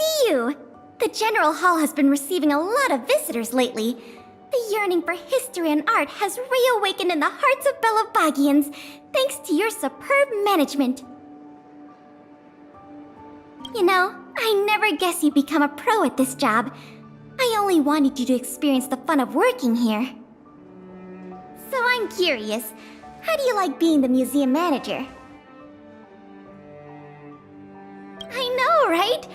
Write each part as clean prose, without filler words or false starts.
see you! The General Hall has been receiving a lot of visitors lately. The yearning for history and art has reawakened in the hearts of Belabagians, thanks to your superb management. You know, I never guessed you'd become a pro at this job. I only wanted you to experience the fun of working here. So I'm curious, how do you like being the museum manager? I know, right?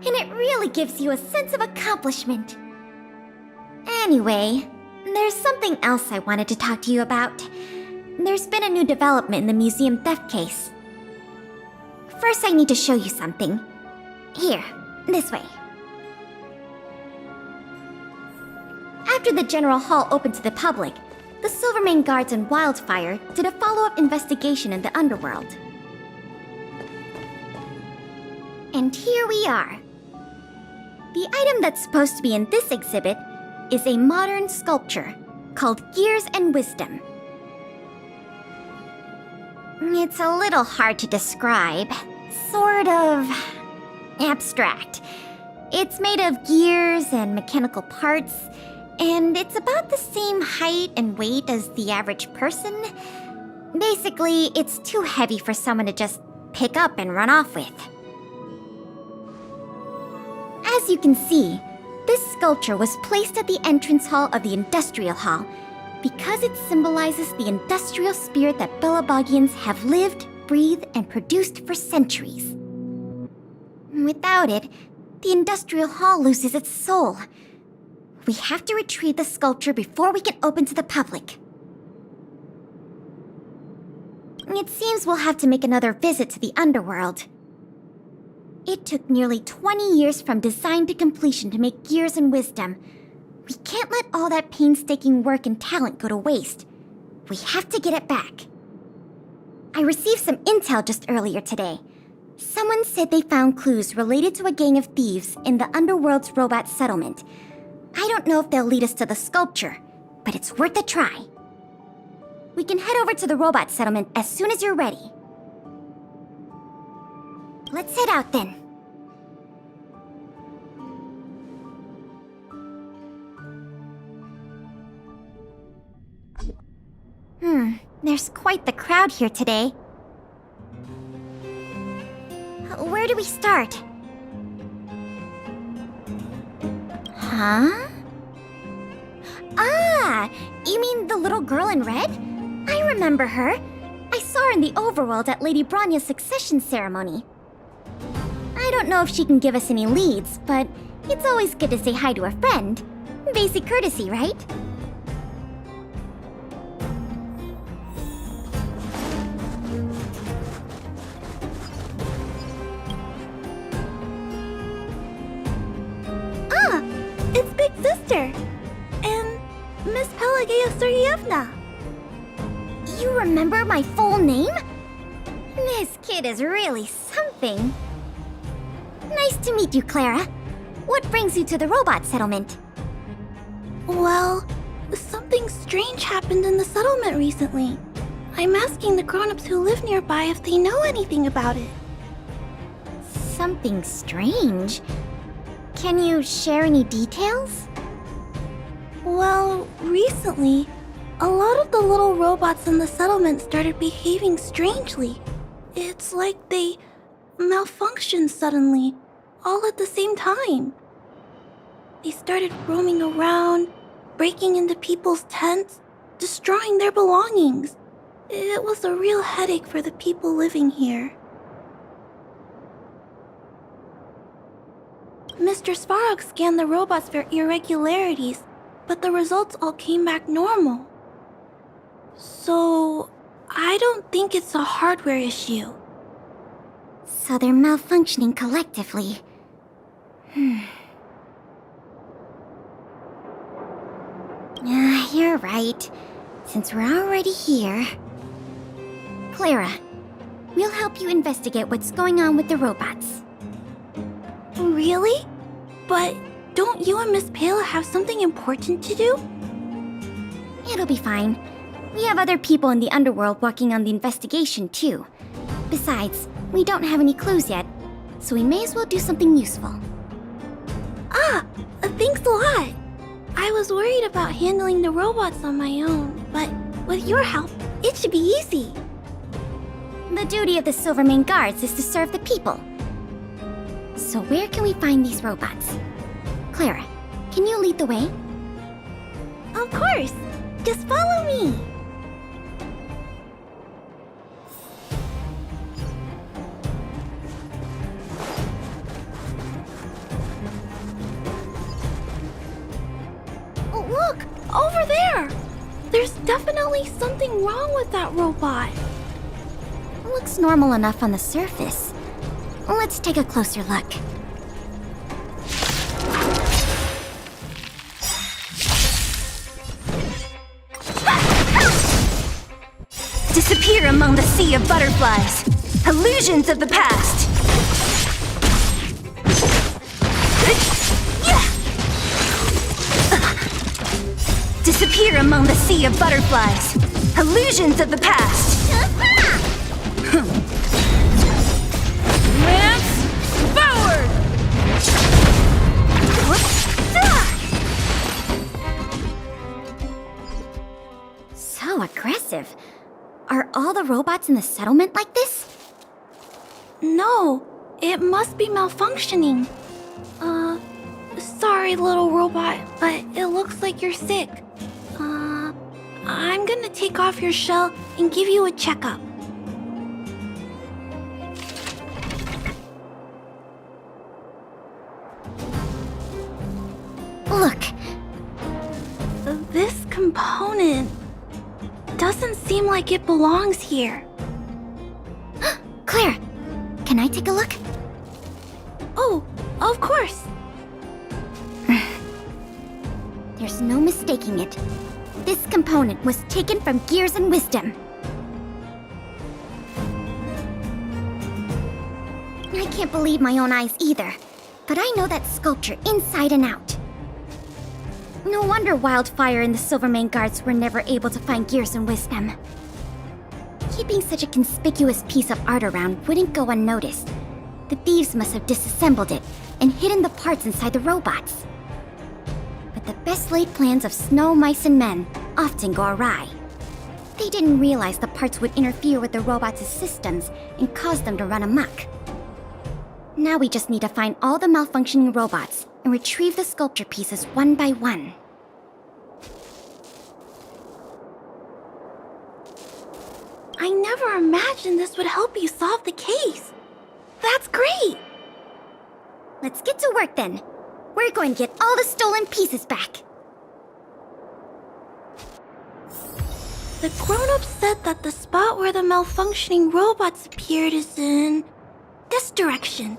And it really gives you a sense of accomplishment. Anyway, there's something else I wanted to talk to you about. There's been a new development in the museum theft case. First, I need to show you something. Here, this way. After the General Hall opened to the public, the Silvermane Guards and Wildfire did a follow-up investigation in the underworld. And here we are. The item that's supposed to be in this exhibit is a modern sculpture called Gears and Wisdom. It's a little hard to describe, sort of abstract. It's made of gears and mechanical parts, and it's about the same height and weight as the average person. Basically, it's too heavy for someone to just pick up and run off with. As you can see, this sculpture was placed at the entrance hall of the Industrial Hall because it symbolizes the industrial spirit that Belabagians have lived, breathed, and produced for centuries. Without it, the Industrial Hall loses its soul. We have to retrieve the sculpture before we can open to the public. It seems we'll have to make another visit to the underworld. It took nearly 20 years from design to completion to make Gears and Wisdom. We can't let all that painstaking work and talent go to waste. We have to get it back. I received some intel just earlier today. Someone said they found clues related to a gang of thieves in the underworld's robot settlement. I don't know if they'll lead us to the sculpture, but it's worth a try. We can head over to the robot settlement as soon as you're ready. Let's head out then. There's quite the crowd here today. Where do we start? Huh? Ah! You mean the little girl in red? I remember her. I saw her in the overworld at Lady Bronya's succession ceremony. I don't know if she can give us any leads, but it's always good to say hi to a friend. Basic courtesy, right? Ah! It's Big Sister! And Miss Pelageya Sergeyevna! You remember my full name? This kid is really something. Nice to meet you, Clara. What brings you to the robot settlement? Well, something strange happened in the settlement recently. I'm asking the grown-ups who live nearby if they know anything about it. Something strange? Can you share any details? Well, recently, a lot of the little robots in the settlement started behaving strangely. It's like they malfunctioned suddenly, all at the same time. They started roaming around, breaking into people's tents, destroying their belongings. It was a real headache for the people living here. Mr. Svarog scanned the robots for irregularities, but the results all came back normal. So, I don't think it's a hardware issue. So they're malfunctioning collectively. You're right. Since we're already here... Clara, we'll help you investigate what's going on with the robots. Really? But don't you and Miss Pale have something important to do? It'll be fine. We have other people in the underworld working on the investigation, too. Besides, we don't have any clues yet, so we may as well do something useful. Thanks a lot. I was worried about handling the robots on my own, but with your help, it should be easy. The duty of the Silvermane Guards is to serve the people. So where can we find these robots? Clara, can you lead the way? Of course. Just follow me. Oh, look! Over there! There's definitely something wrong with that robot. Looks normal enough on the surface. Let's take a closer look. Disappear among the sea of butterflies. Illusions of the past. Disappear among the sea of butterflies. Illusions of the past. Lance forward! So aggressive. Are all the robots in the settlement like this? No, it must be malfunctioning. Sorry, little robot, but it looks like you're sick. I'm gonna take off your shell and give you a checkup. Look, This component doesn't seem like it belongs here. Claire, can I take a look? Oh, of course. There's no mistaking it. This component was taken from Gears and Wisdom. I can't believe my own eyes either, but I know that sculpture inside and out. No wonder Wildfire and the Silvermane Guards were never able to find Gears and Wisdom. Keeping such a conspicuous piece of art around wouldn't go unnoticed. The thieves must have disassembled it and hidden the parts inside the robots. But the best laid plans of snow, mice, and men often go awry. They didn't realize the parts would interfere with the robots' systems and cause them to run amok. Now we just need to find all the malfunctioning robots and retrieve the sculpture pieces one by one. I never imagined this would help you solve the case. That's great! Let's get to work then. We're going to get all the stolen pieces back. The grown-ups said that the spot where the malfunctioning robots appeared is in this direction.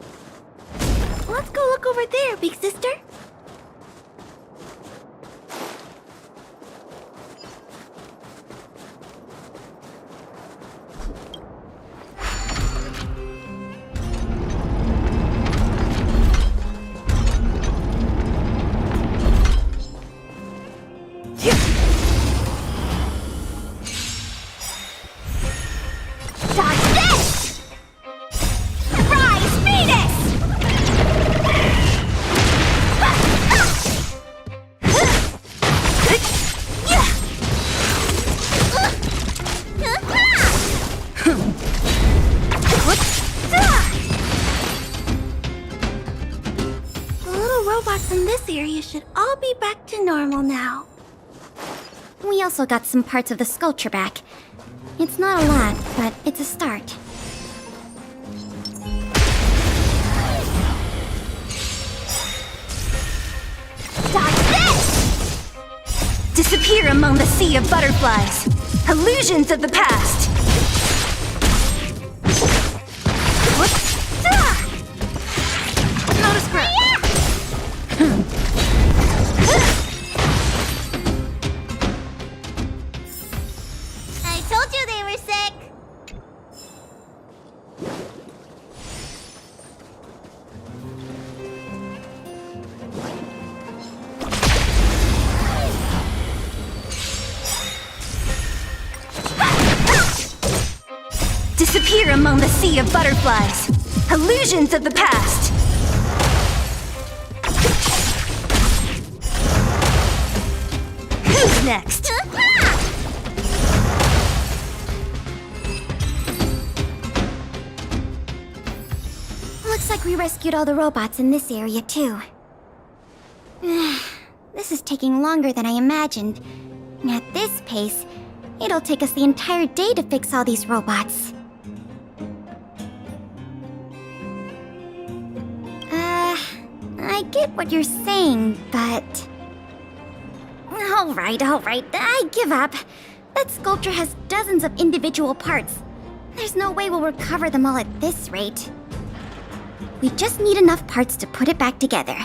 Let's go look over there, big sister. In this area should all be back to normal now. We also got some parts of the sculpture back. It's not a lot, but it's a start. Dodge this! Disappear among the sea of butterflies. Illusions of the past. Notice grip. I told you they were sick! Disappear among the sea of butterflies. Illusions of the past. We rescued all the robots in this area, too. This is taking longer than I imagined. At this pace, it'll take us the entire day to fix all these robots. I get what you're saying, but... Alright, I give up. That sculpture has dozens of individual parts. There's no way we'll recover them all at this rate. We just need enough parts to put it back together.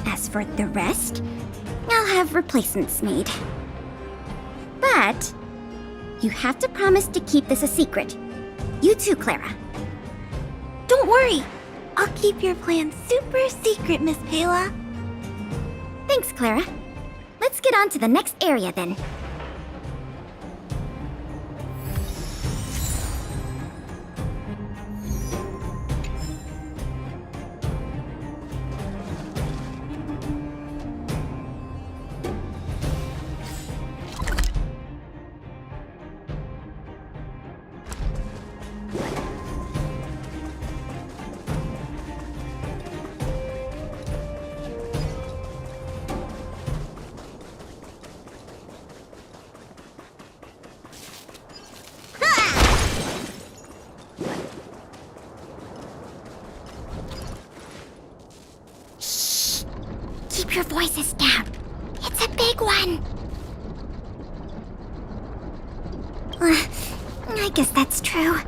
As for the rest, I'll have replacements made. But you have to promise to keep this a secret. You too, Clara. Don't worry. I'll keep your plan super secret, Miss Pela. Thanks, Clara. Let's get on to the next area then. Keep your voices down. It's a big one. I guess that's true.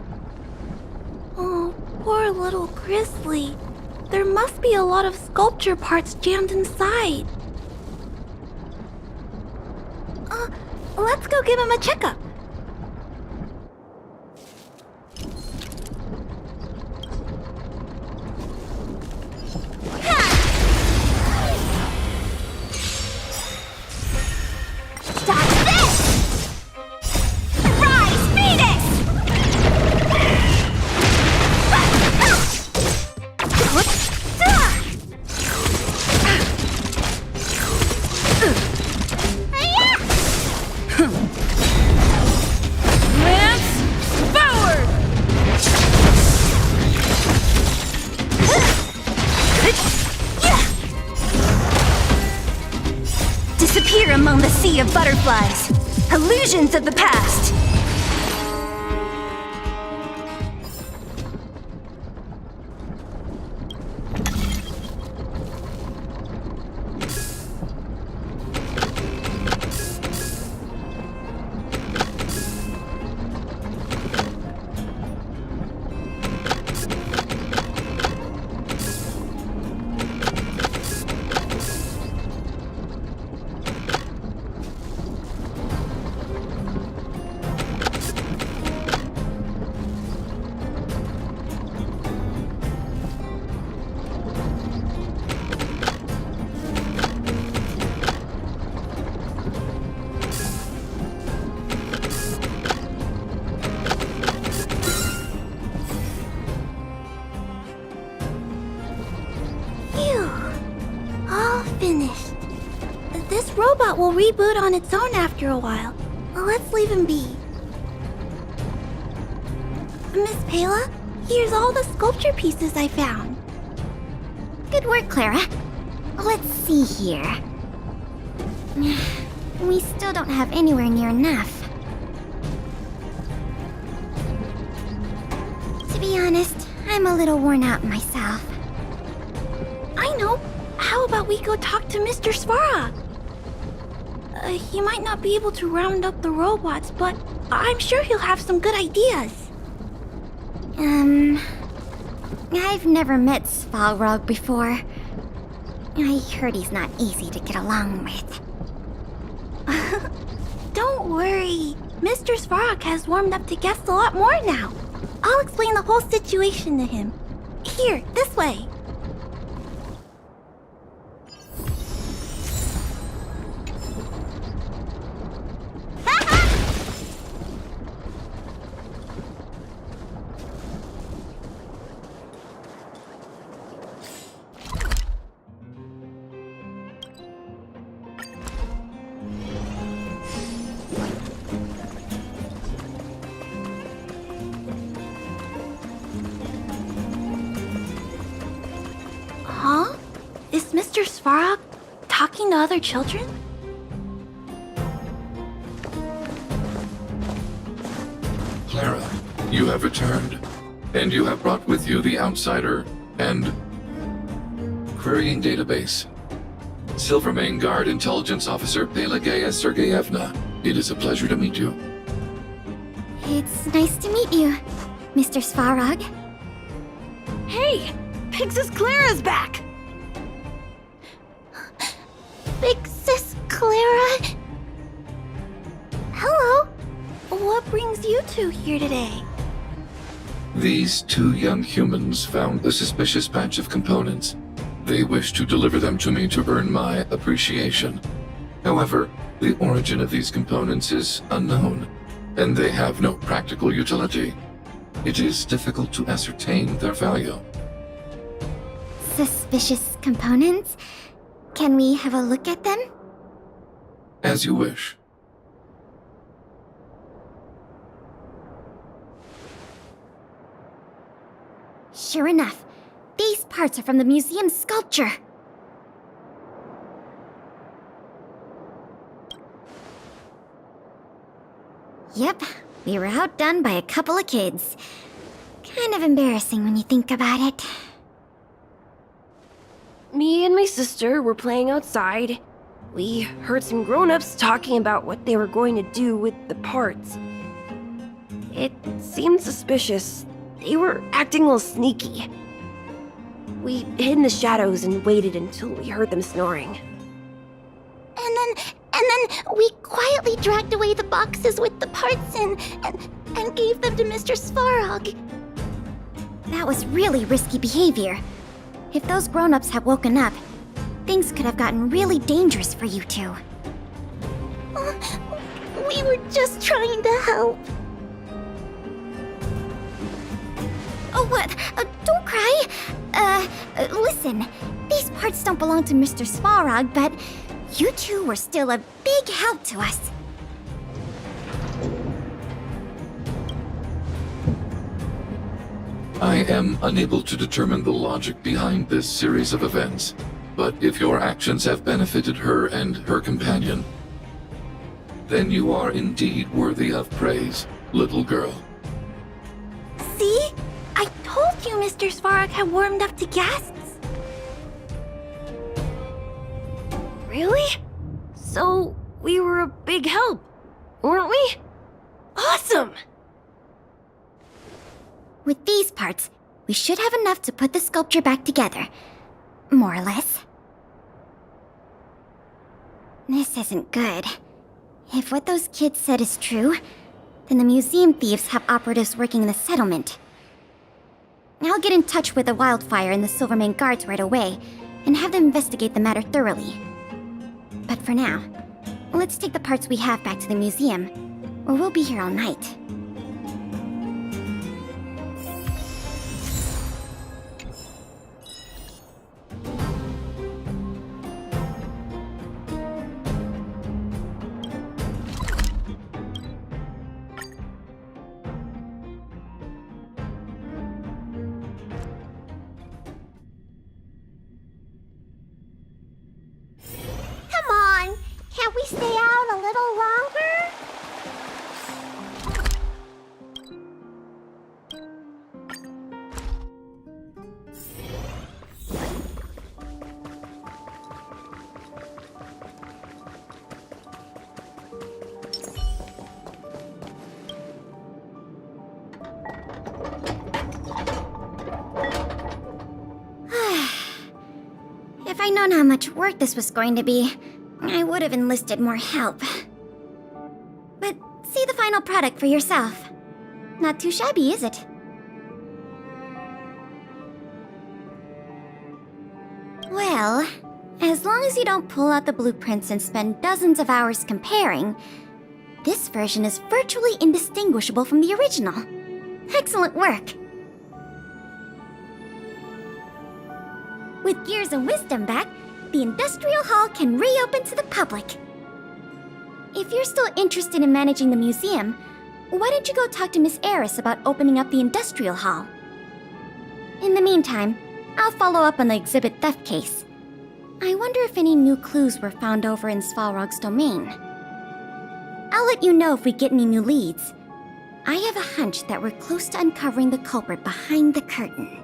Oh, poor little Grizzly. There must be a lot of sculpture parts jammed inside. Let's go give him a checkup. Disappear among the sea of butterflies. Illusions of the past. Finished. This robot will reboot on its own after a while. Let's leave him be. Miss Pela, here's all the sculpture pieces I found. Good work, Clara. Let's see here. We still don't have anywhere near enough. To be honest, I'm a little worn out myself. I know. How about we go talk to Mr. Svara? He might not be able to round up the robots, but I'm sure he'll have some good ideas. I've never met Svalrog before. I heard he's not easy to get along with. Don't worry. Mr. Svarog has warmed up to guests a lot more now. I'll explain the whole situation to him. Here, this way. Svarog talking to other children? Clara, you have returned, and you have brought with you the Outsider and Querying Database. Silvermane Guard Intelligence Officer Pelageya Sergeyevna, it is a pleasure to meet you. It's nice to meet you, Mr. Svarog. Hey! Big Sis Clara's back! Big Sis Clara? Hello. What brings you two here today? These two young humans found a suspicious batch of components. They wish to deliver them to me to earn my appreciation. However, the origin of these components is unknown, and they have no practical utility. It is difficult to ascertain their value. Suspicious components? Can we have a look at them? As you wish. Sure enough, these parts are from the museum's sculpture. Yep, we were outdone by a couple of kids. Kind of embarrassing when you think about it. Me and my sister were playing outside. We heard some grown-ups talking about what they were going to do with the parts. It seemed suspicious. They were acting a little sneaky. We hid in the shadows and waited until we heard them snoring. And then we quietly dragged away the boxes with the parts in and gave them to Mr. Svarog. That was really risky behavior. If those grown-ups had woken up, things could have gotten really dangerous for you two. We were just trying to help. Oh, what? Don't cry. Listen. These parts don't belong to Mr. Svarog, but you two were still a big help to us. I am unable to determine the logic behind this series of events, but if your actions have benefited her and her companion, then you are indeed worthy of praise, little girl. See? I told you Mr. Svarog had warmed up to guests. Really? So, we were a big help, weren't we? Awesome! With these parts, we should have enough to put the sculpture back together. More or less. This isn't good. If what those kids said is true, then the museum thieves have operatives working in the settlement. I'll get in touch with the Wildfire and the Silvermane guards right away, and have them investigate the matter thoroughly. But for now, let's take the parts we have back to the museum, or we'll be here all night. Come on, can't we stay out a little longer? If I'd known how much work this was going to be, I would have enlisted more help. But see the final product for yourself. Not too shabby, is it? Well, as long as you don't pull out the blueprints and spend dozens of hours comparing, this version is virtually indistinguishable from the original. Excellent work! With Gears and Wisdom back, the Industrial Hall can reopen to the public. If you're still interested in managing the museum, why don't you go talk to Miss Eris about opening up the Industrial Hall? In the meantime, I'll follow up on the exhibit theft case. I wonder if any new clues were found over in Svalrog's domain. I'll let you know if we get any new leads. I have a hunch that we're close to uncovering the culprit behind the curtain.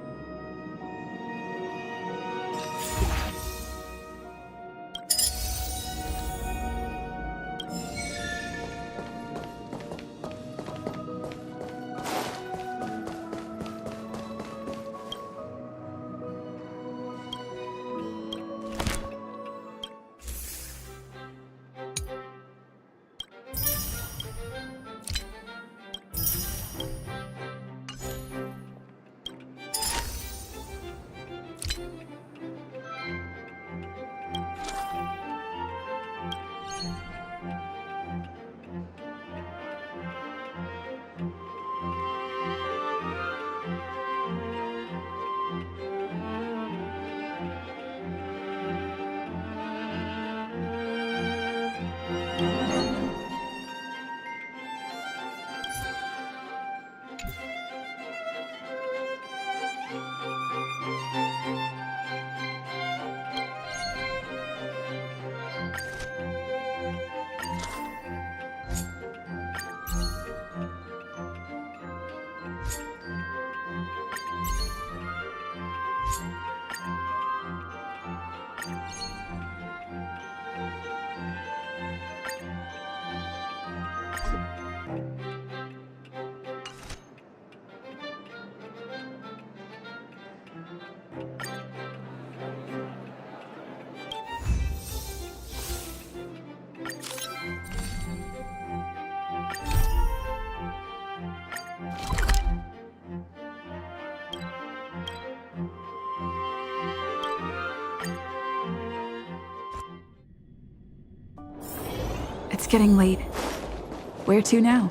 It's getting late. Where to now?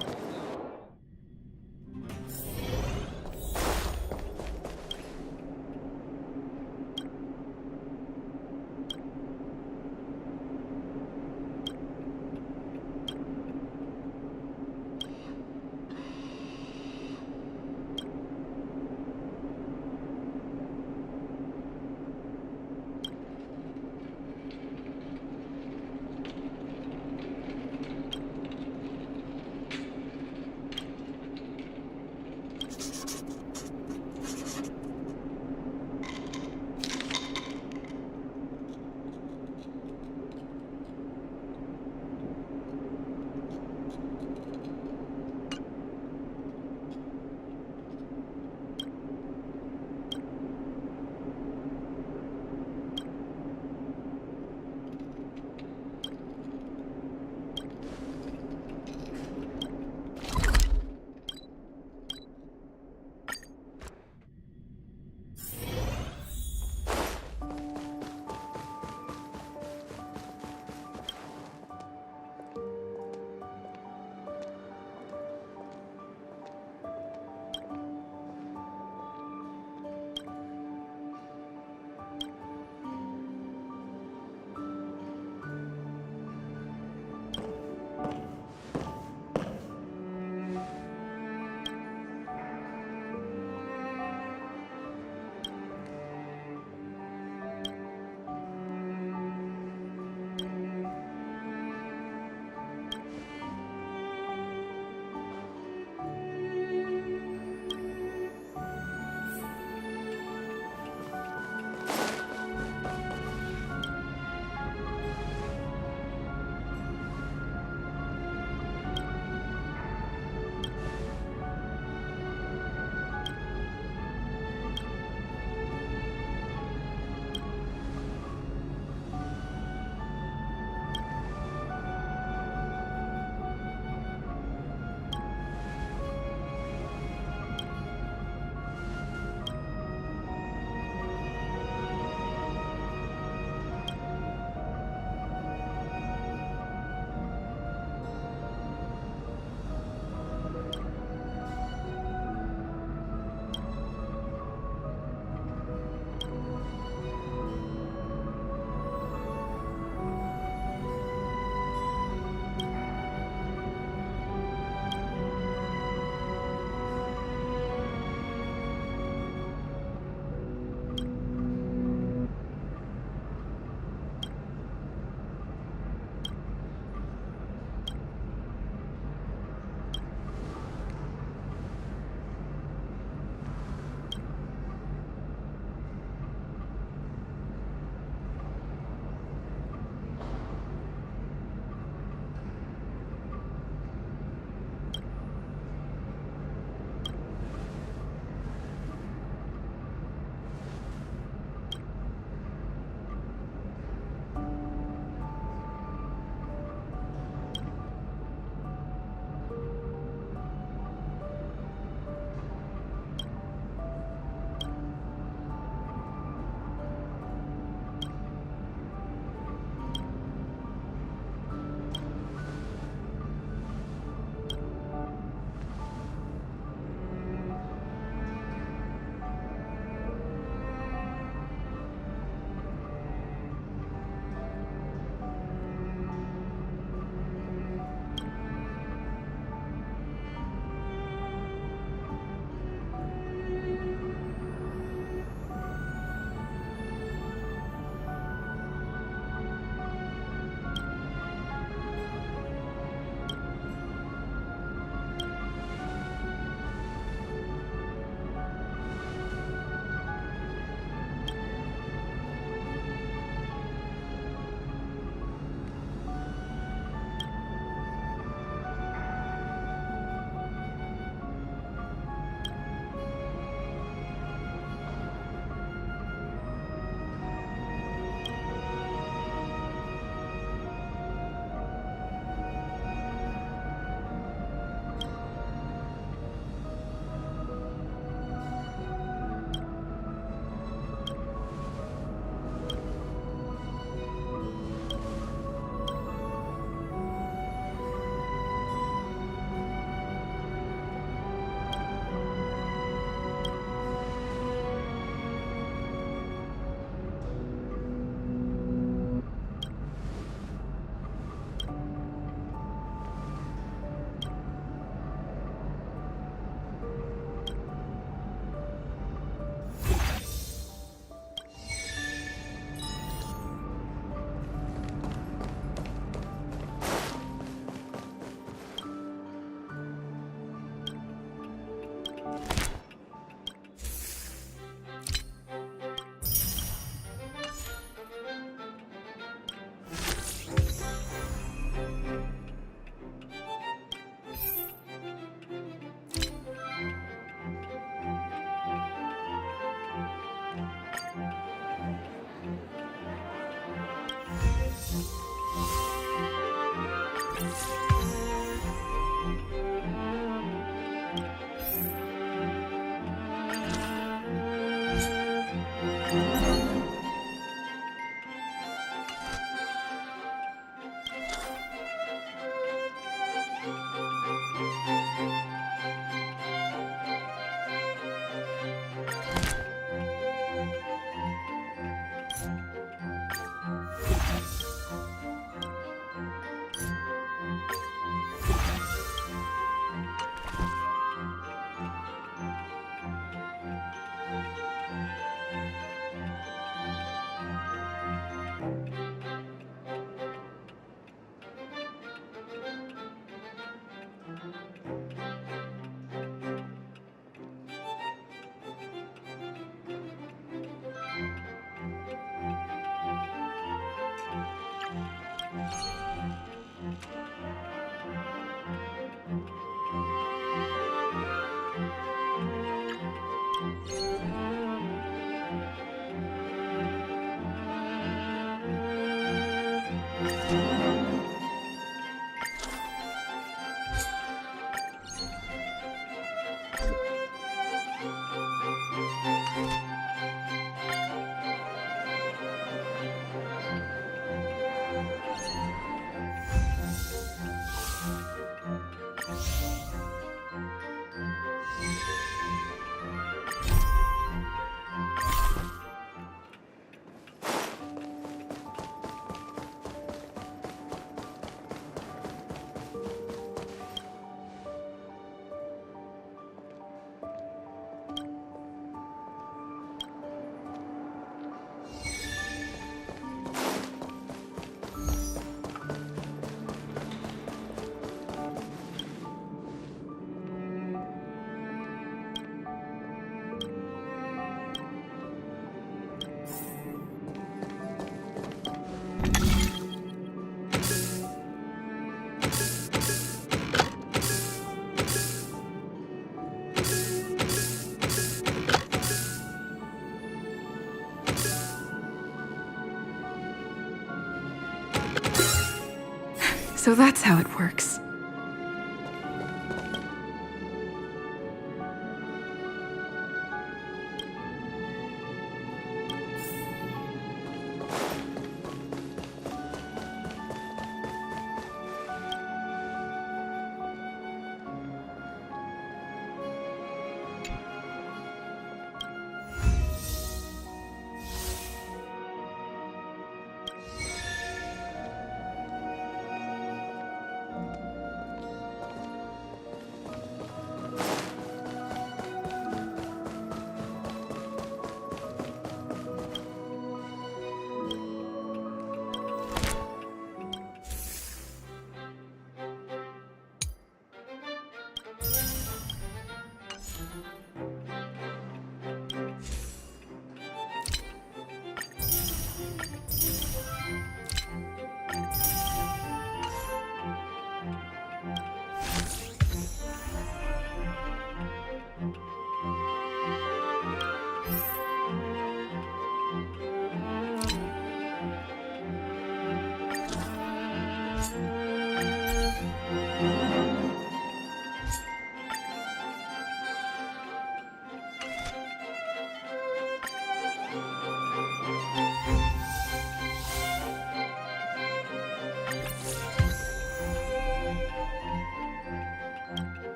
So that's how it works.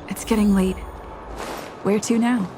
It's getting late. Where to now?